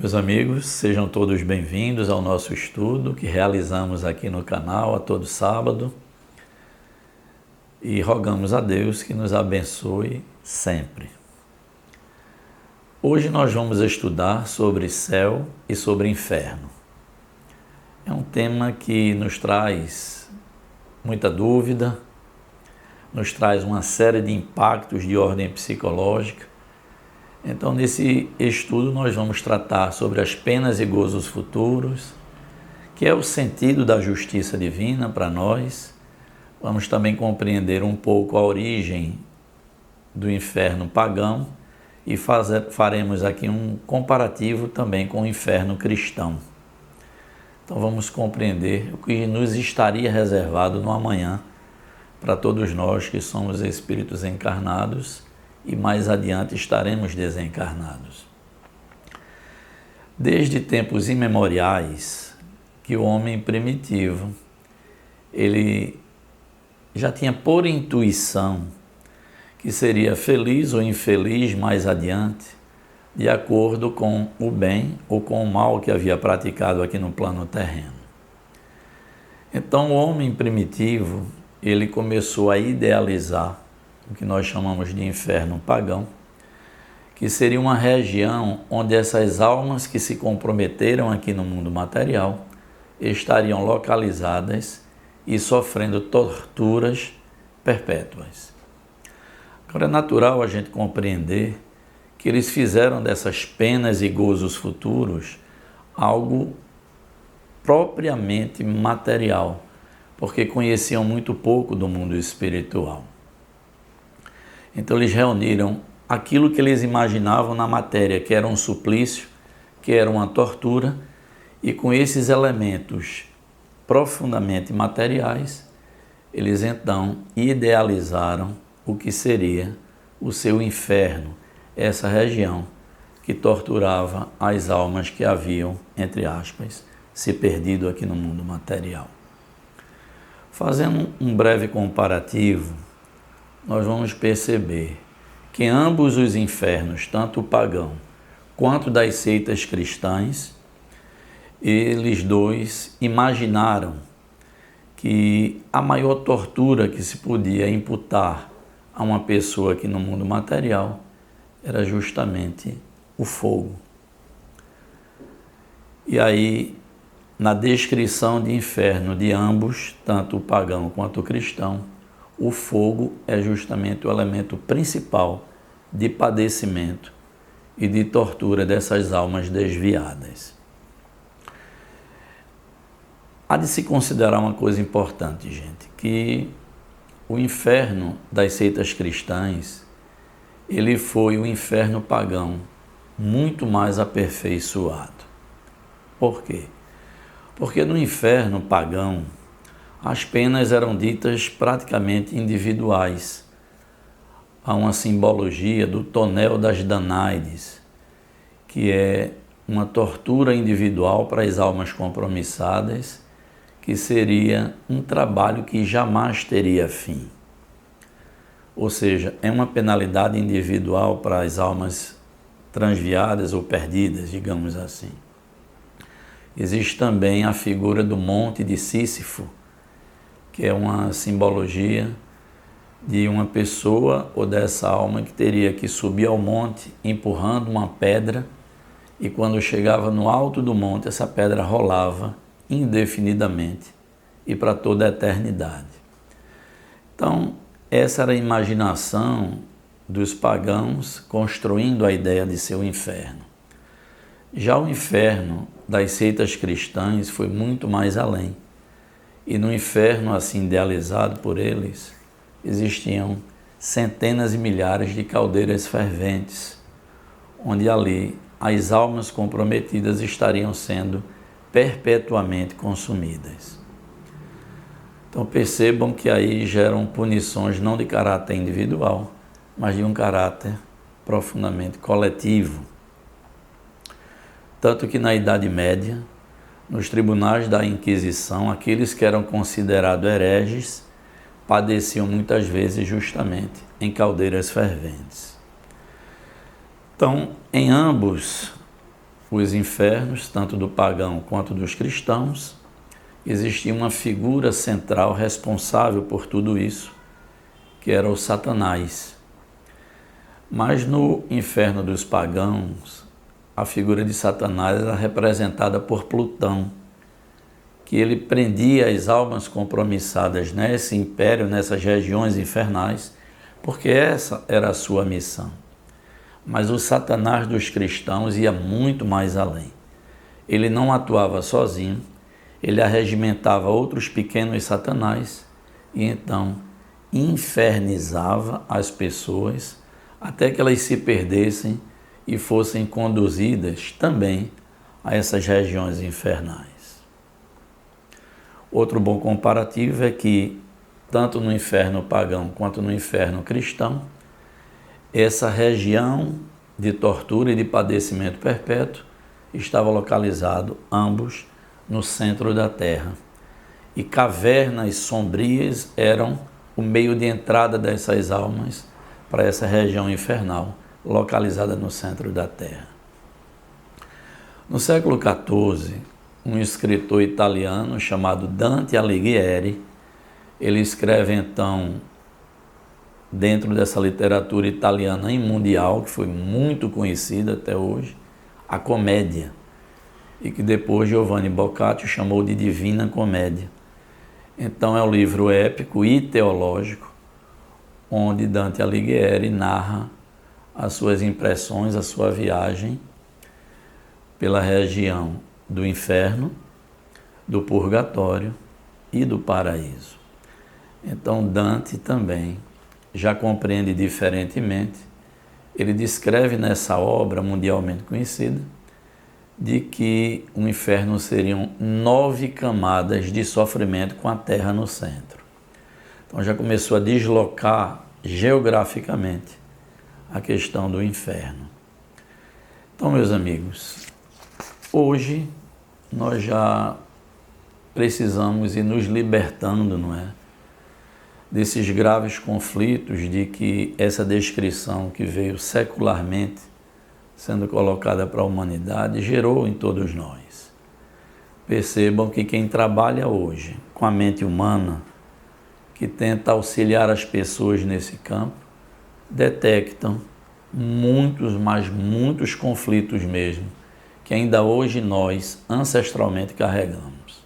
Meus amigos, sejam todos bem-vindos ao nosso estudo que realizamos aqui no canal a todo sábado e rogamos a Deus que nos abençoe sempre. Hoje nós vamos estudar sobre céu e sobre inferno. É um tema que nos traz muita dúvida, nos traz uma série de impactos de ordem psicológica. Então, nesse estudo, nós vamos tratar sobre as penas e gozos futuros, que é o sentido da justiça divina para nós. Vamos também compreender um pouco a origem do inferno pagão e faremos aqui um comparativo também com o inferno cristão. Então, vamos compreender o que nos estaria reservado no amanhã para todos nós que somos espíritos encarnados e mais adiante estaremos desencarnados. Desde tempos imemoriais que o homem primitivo, ele já tinha por intuição que seria feliz ou infeliz mais adiante, de acordo com o bem ou com o mal que havia praticado aqui no plano terreno. Então o homem primitivo, ele começou a idealizar o que nós chamamos de inferno pagão, que seria uma região onde essas almas que se comprometeram aqui no mundo material estariam localizadas e sofrendo torturas perpétuas. Agora é natural a gente compreender que eles fizeram dessas penas e gozos futuros algo propriamente material, porque conheciam muito pouco do mundo espiritual. Então eles reuniram aquilo que eles imaginavam na matéria, que era um suplício, que era uma tortura, e com esses elementos profundamente materiais, eles então idealizaram o que seria o seu inferno, essa região que torturava as almas que haviam, entre aspas, se perdido aqui no mundo material. Fazendo um breve comparativo, nós vamos perceber que ambos os infernos, tanto o pagão quanto das seitas cristãs, eles dois imaginaram que a maior tortura que se podia imputar a uma pessoa aqui no mundo material era justamente o fogo. E aí, na descrição de inferno de ambos, tanto o pagão quanto o cristão, o fogo é justamente o elemento principal de padecimento e de tortura dessas almas desviadas. Há de se considerar uma coisa importante, gente, que o inferno das seitas cristãs, ele foi o inferno pagão muito mais aperfeiçoado. Por quê? Porque no inferno pagão, as penas eram ditas praticamente individuais. Há uma simbologia do tonel das Danaides, que é uma tortura individual para as almas compromissadas, que seria um trabalho que jamais teria fim. Ou seja, é uma penalidade individual para as almas transviadas ou perdidas, digamos assim. Existe também a figura do Monte de Sísifo, que é uma simbologia de uma pessoa ou dessa alma que teria que subir ao monte empurrando uma pedra, e quando chegava no alto do monte, essa pedra rolava indefinidamente e para toda a eternidade. Então, essa era a imaginação dos pagãos construindo a ideia de seu inferno. Já o inferno das seitas cristãs foi muito mais além. E no inferno, assim idealizado por eles, existiam centenas e milhares de caldeiras ferventes, onde ali as almas comprometidas estariam sendo perpetuamente consumidas. Então percebam que aí geram punições não de caráter individual, mas de um caráter profundamente coletivo. Tanto que na Idade Média, nos tribunais da Inquisição, aqueles que eram considerados hereges padeciam muitas vezes justamente em caldeiras ferventes. Então, em ambos os infernos, tanto do pagão quanto dos cristãos, existia uma figura central responsável por tudo isso, que era o Satanás. Mas no inferno dos pagãos, a figura de Satanás era representada por Plutão, que ele prendia as almas compromissadas nesse império, nessas regiões infernais, porque essa era a sua missão. Mas o Satanás dos cristãos ia muito mais além. Ele não atuava sozinho, ele arregimentava outros pequenos satanás e então infernizava as pessoas até que elas se perdessem e fossem conduzidas também a essas regiões infernais. Outro bom comparativo é que, tanto no inferno pagão quanto no inferno cristão, essa região de tortura e de padecimento perpétuo estava localizado ambos no centro da terra. E cavernas sombrias eram o meio de entrada dessas almas para essa região infernal, localizada no centro da terra. No século XIV, um escritor italiano chamado Dante Alighieri, ele escreve então, dentro dessa literatura italiana e mundial, que foi muito conhecida até hoje, a comédia, e que depois Giovanni Boccaccio chamou de Divina Comédia. Então é um livro épico e teológico, onde Dante Alighieri narra as suas impressões, a sua viagem pela região do inferno, do purgatório e do paraíso. Então Dante também já compreende diferentemente. Ele descreve nessa obra mundialmente conhecida de que o inferno seriam 9 camadas de sofrimento com a terra no centro. Então já começou a deslocar geograficamente a questão do inferno. Então, meus amigos, hoje nós já precisamos ir nos libertando, não é? Desses graves conflitos de que essa descrição que veio secularmente sendo colocada para a humanidade gerou em todos nós. Percebam que quem trabalha hoje com a mente humana, que tenta auxiliar as pessoas nesse campo, detectam muitos, mas muitos conflitos mesmo, que ainda hoje nós ancestralmente carregamos.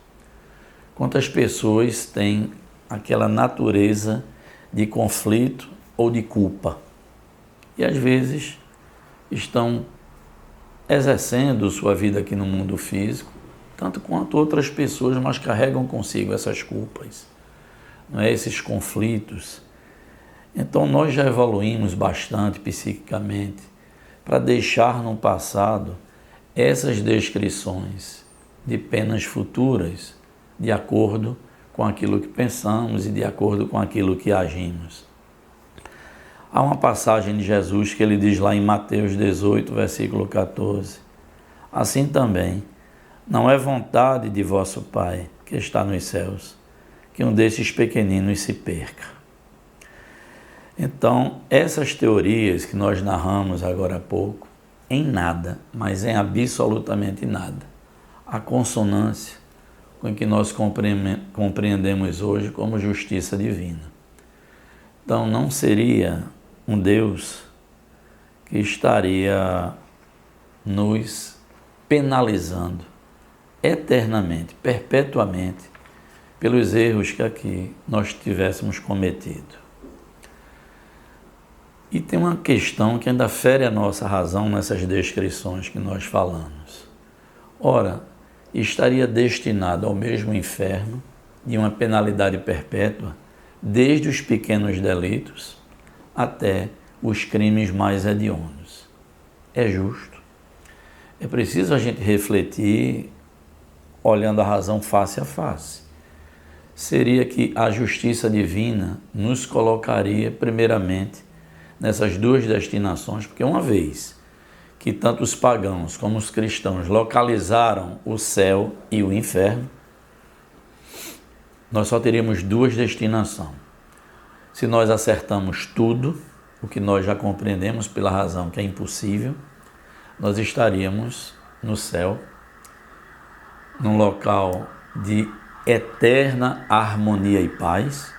Quantas pessoas têm aquela natureza de conflito ou de culpa? E às vezes estão exercendo sua vida aqui no mundo físico, tanto quanto outras pessoas, mas carregam consigo essas culpas, não é? Esses conflitos. Então nós já evoluímos bastante psiquicamente para deixar no passado essas descrições de penas futuras de acordo com aquilo que pensamos e de acordo com aquilo que agimos. Há uma passagem de Jesus que ele diz lá em Mateus 18, versículo 14. Assim também, não é vontade de vosso Pai, que está nos céus, que um desses pequeninos se perca. Então, essas teorias que nós narramos agora há pouco, em nada, mas em absolutamente nada, a consonância com que nós compreendemos hoje como justiça divina. Então, não seria um Deus que estaria nos penalizando eternamente, perpetuamente, pelos erros que aqui nós tivéssemos cometido. E tem uma questão que ainda fere a nossa razão nessas descrições que nós falamos. Ora, estaria destinado ao mesmo inferno de uma penalidade perpétua, desde os pequenos delitos até os crimes mais hediondos. É justo. É preciso a gente refletir, olhando a razão face a face. Seria que a justiça divina nos colocaria, primeiramente, nessas duas destinações, porque uma vez que tanto os pagãos como os cristãos localizaram o céu e o inferno, nós só teríamos duas destinações. Se nós acertamos tudo, o que nós já compreendemos pela razão que é impossível, nós estaríamos no céu, num local de eterna harmonia e paz,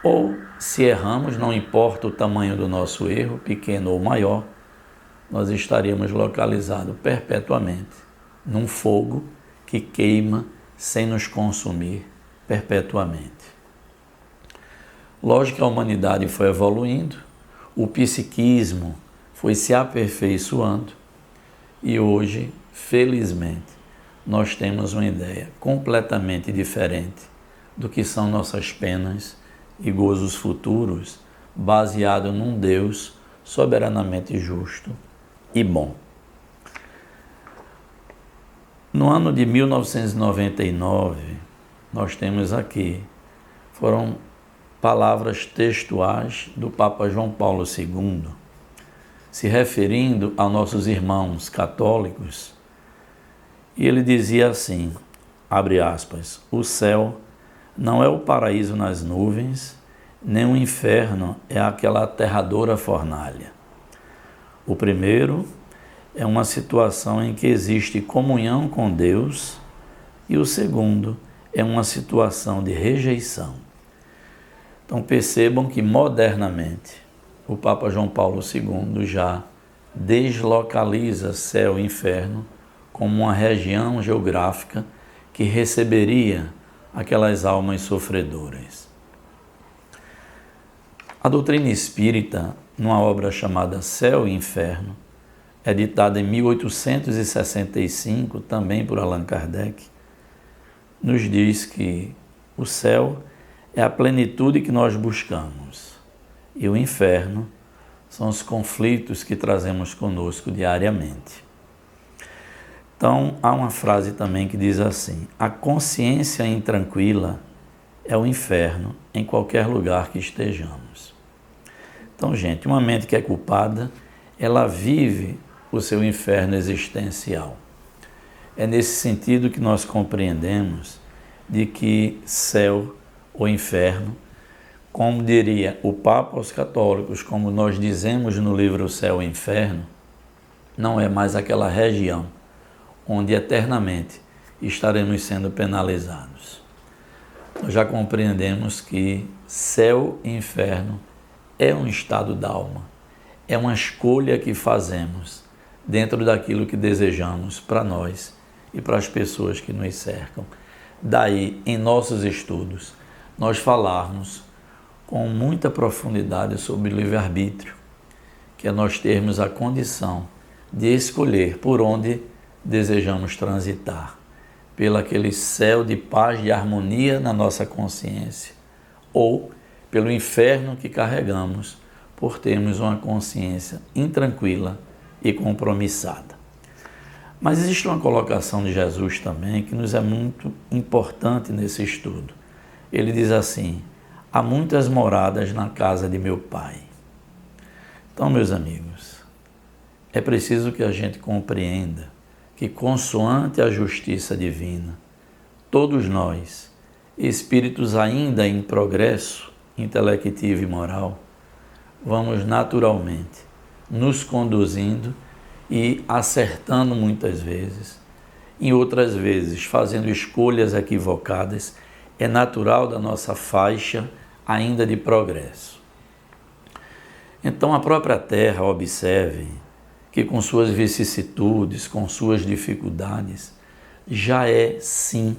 ou se erramos, não importa o tamanho do nosso erro, pequeno ou maior, nós estaríamos localizados perpetuamente num fogo que queima sem nos consumir perpetuamente. Lógico que a humanidade foi evoluindo, o psiquismo foi se aperfeiçoando e hoje, felizmente, nós temos uma ideia completamente diferente do que são nossas penas e gozos futuros, baseado num Deus soberanamente justo e bom. No ano de 1999, nós temos aqui, foram palavras textuais do Papa João Paulo II, se referindo a nossos irmãos católicos, e ele dizia assim, abre aspas, o céu não é o paraíso nas nuvens, nem o inferno é aquela aterradora fornalha. O primeiro é uma situação em que existe comunhão com Deus e o segundo é uma situação de rejeição. Então percebam que modernamente o Papa João Paulo II já deslocaliza céu e inferno como uma região geográfica que receberia aquelas almas sofredoras. A doutrina espírita, numa obra chamada Céu e Inferno, editada em 1865, também por Allan Kardec, nos diz que o céu é a plenitude que nós buscamos e o inferno são os conflitos que trazemos conosco diariamente. Então, há uma frase também que diz assim, a consciência intranquila é o inferno em qualquer lugar que estejamos. Então, gente, uma mente que é culpada, ela vive o seu inferno existencial. É nesse sentido que nós compreendemos de que céu ou inferno, como diria o Papa aos católicos, como nós dizemos no livro Céu e Inferno, não é mais aquela região onde eternamente estaremos sendo penalizados. Nós já compreendemos que céu e inferno é um estado da alma, é uma escolha que fazemos dentro daquilo que desejamos para nós e para as pessoas que nos cercam. Daí, em nossos estudos, nós falarmos com muita profundidade sobre livre-arbítrio, que é nós termos a condição de escolher por onde desejamos transitar, pelo aquele céu de paz e harmonia na nossa consciência, ou pelo inferno que carregamos por termos uma consciência intranquila e compromissada. Mas existe uma colocação de Jesus também que nos é muito importante nesse estudo. Ele diz assim, há muitas moradas na casa de meu Pai. Então, meus amigos, é preciso que a gente compreenda que, consoante a justiça divina, todos nós, espíritos ainda em progresso intelectivo e moral, vamos naturalmente nos conduzindo e acertando muitas vezes, em outras vezes fazendo escolhas equivocadas, é natural da nossa faixa ainda de progresso. Então a própria Terra, observe que com suas vicissitudes, com suas dificuldades, já é sim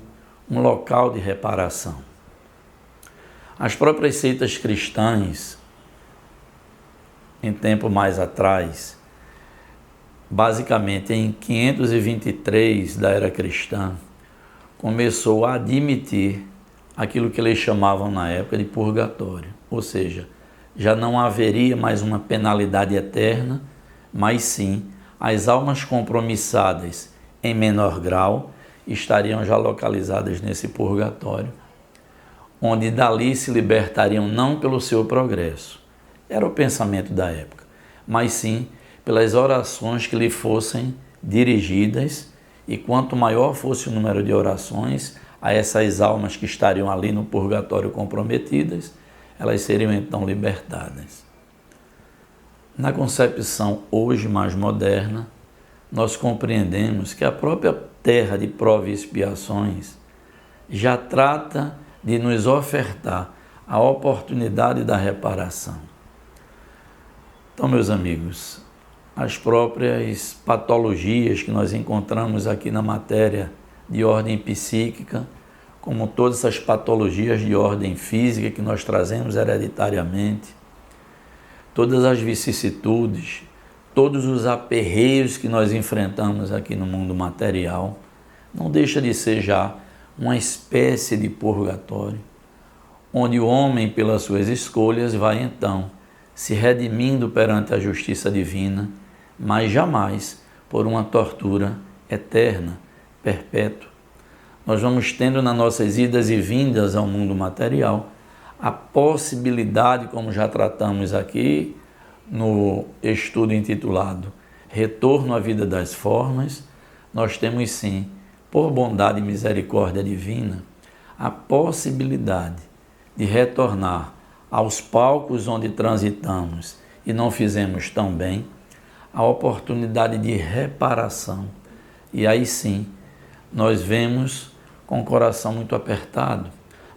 um local de reparação. As próprias seitas cristãs, em tempo mais atrás, basicamente em 523 da era cristã, começou a admitir aquilo que eles chamavam na época de purgatório, ou seja, já não haveria mais uma penalidade eterna, mas sim as almas compromissadas em menor grau estariam já localizadas nesse purgatório, onde dali se libertariam não pelo seu progresso, era o pensamento da época, mas sim pelas orações que lhe fossem dirigidas, e quanto maior fosse o número de orações a essas almas que estariam ali no purgatório comprometidas, elas seriam então libertadas. Na concepção hoje mais moderna, nós compreendemos que a própria terra de prova e expiações já trata de nos ofertar a oportunidade da reparação. Então, meus amigos, as próprias patologias que nós encontramos aqui na matéria de ordem psíquica, como todas essas patologias de ordem física que nós trazemos hereditariamente, todas as vicissitudes, todos os aperreios que nós enfrentamos aqui no mundo material, não deixa de ser já uma espécie de purgatório, onde o homem, pelas suas escolhas, vai então se redimindo perante a justiça divina, mas jamais por uma tortura eterna, perpétua. Nós vamos tendo nas nossas idas e vindas ao mundo material a possibilidade, como já tratamos aqui no estudo intitulado Retorno à Vida das Formas, nós temos sim, por bondade e misericórdia divina, a possibilidade de retornar aos palcos onde transitamos e não fizemos tão bem, a oportunidade de reparação. E aí sim, nós vemos com o coração muito apertado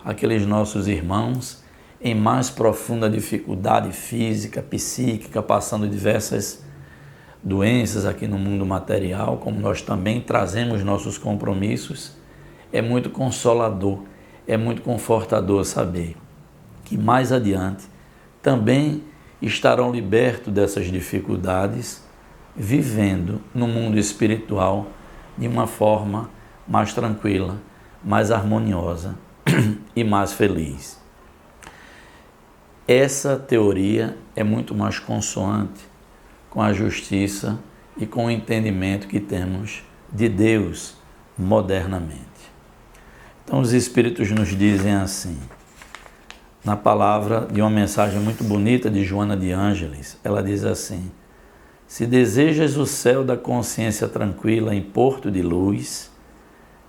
aqueles nossos irmãos em mais profunda dificuldade física, psíquica, passando diversas doenças aqui no mundo material, como nós também trazemos nossos compromissos. É muito consolador, é muito confortador saber que mais adiante também estarão libertos dessas dificuldades, vivendo no mundo espiritual de uma forma mais tranquila, mais harmoniosa e mais feliz. Essa teoria é muito mais consoante com a justiça e com o entendimento que temos de Deus modernamente. Então os Espíritos nos dizem assim, na palavra de uma mensagem muito bonita de Joana de Ângeles, ela diz assim: se desejas o céu da consciência tranquila em porto de luz,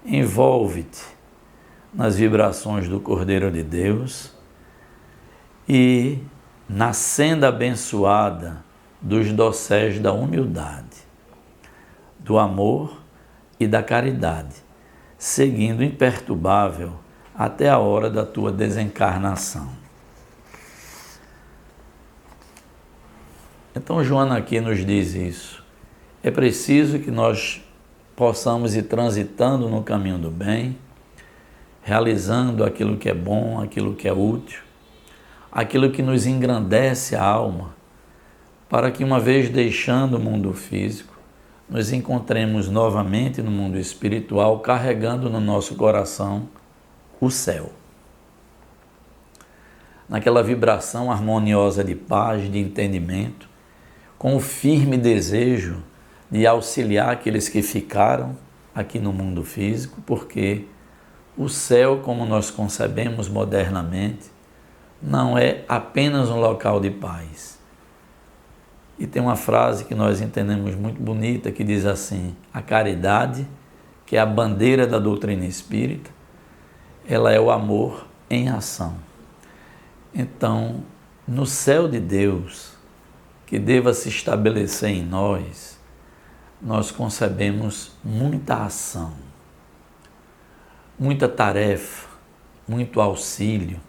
envolve-te nas vibrações do Cordeiro de Deus e na senda abençoada dos dosséis da humildade, do amor e da caridade, seguindo imperturbável até a hora da tua desencarnação. Então Joana aqui nos diz isso. É preciso que nós possamos ir transitando no caminho do bem, realizando aquilo que é bom, aquilo que é útil, aquilo que nos engrandece a alma, para que uma vez deixando o mundo físico, nos encontremos novamente no mundo espiritual, carregando no nosso coração o céu. Naquela vibração harmoniosa de paz, de entendimento, com o firme desejo de auxiliar aqueles que ficaram aqui no mundo físico, porque o céu, como nós concebemos modernamente, não é apenas um local de paz. E tem uma frase que nós entendemos muito bonita, que diz assim: a caridade, que é a bandeira da doutrina espírita, ela é o amor em ação. Então, no céu de Deus, que deva se estabelecer em nós, nós concebemos muita ação, muita tarefa, muito auxílio,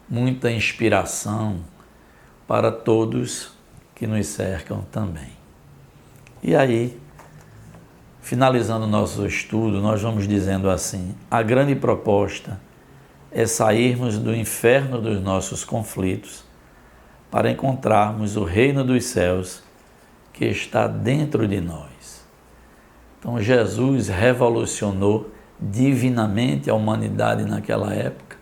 muita inspiração para todos que nos cercam também. E aí, finalizando o nosso estudo, nós vamos dizendo assim: a grande proposta é sairmos do inferno dos nossos conflitos para encontrarmos o reino dos céus que está dentro de nós. Então Jesus revolucionou divinamente a humanidade naquela época,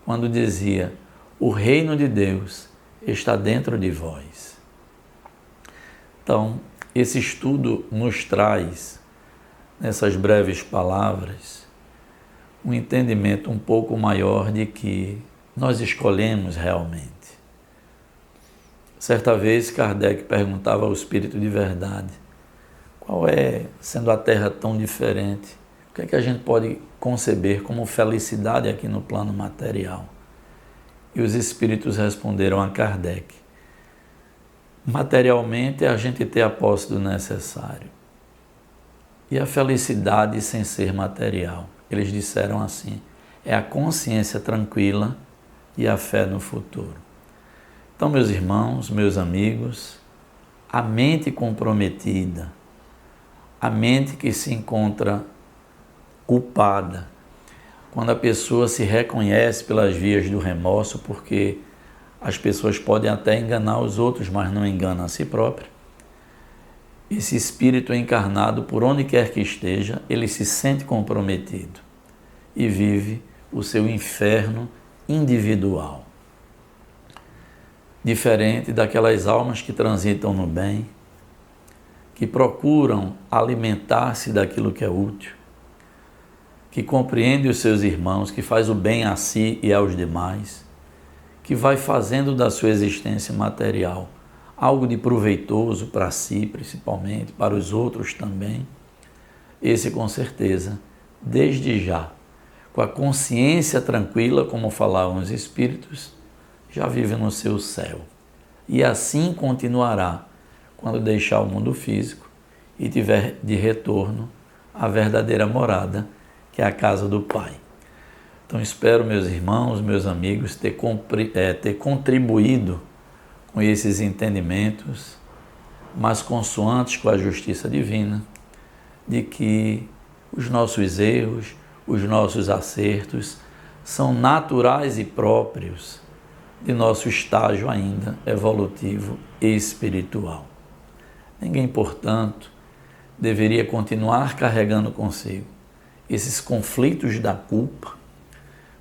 quando dizia: o reino de Deus está dentro de vós. Então, esse estudo nos traz, nessas breves palavras, um entendimento um pouco maior de que nós escolhemos realmente. Certa vez, Kardec perguntava ao Espírito de Verdade: qual é, sendo a Terra tão diferente, o que é que a gente pode conceber como felicidade aqui no plano material? E os Espíritos responderam a Kardec: materialmente é a gente ter a posse do necessário. e a felicidade sem ser material. Eles disseram assim: é a consciência tranquila e a fé no futuro. Então, meus irmãos, meus amigos, a mente comprometida, a mente que se encontra culpada, quando a pessoa se reconhece pelas vias do remorso, porque as pessoas podem até enganar os outros, mas não enganam a si própria. Esse espírito encarnado, por onde quer que esteja, ele se sente comprometido e vive o seu inferno individual. Diferente daquelas almas que transitam no bem, que procuram alimentar-se daquilo que é útil, que compreende os seus irmãos, que faz o bem a si e aos demais, que vai fazendo da sua existência material algo de proveitoso para si, principalmente, para os outros também. Esse, com certeza, desde já, com a consciência tranquila, como falavam os espíritos, já vive no seu céu. E assim continuará quando deixar o mundo físico e tiver de retorno à verdadeira morada, que é a casa do Pai. Então espero, meus irmãos, meus amigos, ter contribuído com esses entendimentos, mas consoantes com a justiça divina, de que os nossos erros, os nossos acertos são naturais e próprios de nosso estágio ainda evolutivo e espiritual. Ninguém, portanto, deveria continuar carregando consigo esses conflitos da culpa,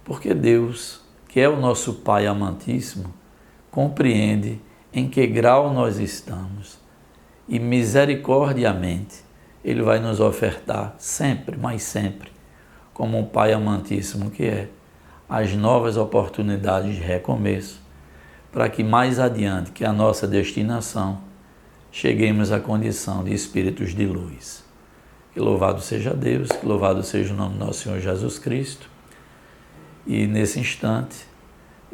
porque Deus, que é o nosso Pai amantíssimo, compreende em que grau nós estamos e misericordiamente Ele vai nos ofertar sempre, mas sempre, como um Pai amantíssimo que é, as novas oportunidades de recomeço, para que mais adiante que a nossa destinação cheguemos à condição de espíritos de luz. Que louvado seja Deus, que louvado seja o nome do nosso Senhor Jesus Cristo. E nesse instante,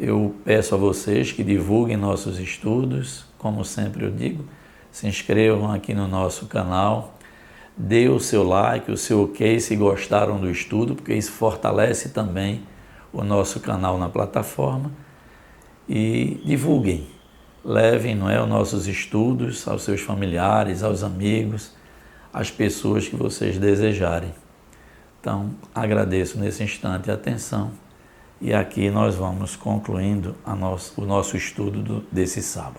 eu peço a vocês que divulguem nossos estudos, como sempre eu digo, se inscrevam aqui no nosso canal, dê o seu like, o seu ok se gostaram do estudo, porque isso fortalece também o nosso canal na plataforma, e divulguem, levem, os nossos estudos aos seus familiares, aos amigos, às pessoas que vocês desejarem. Então, agradeço nesse instante a atenção. E aqui nós vamos concluindo o nosso estudo desse sábado.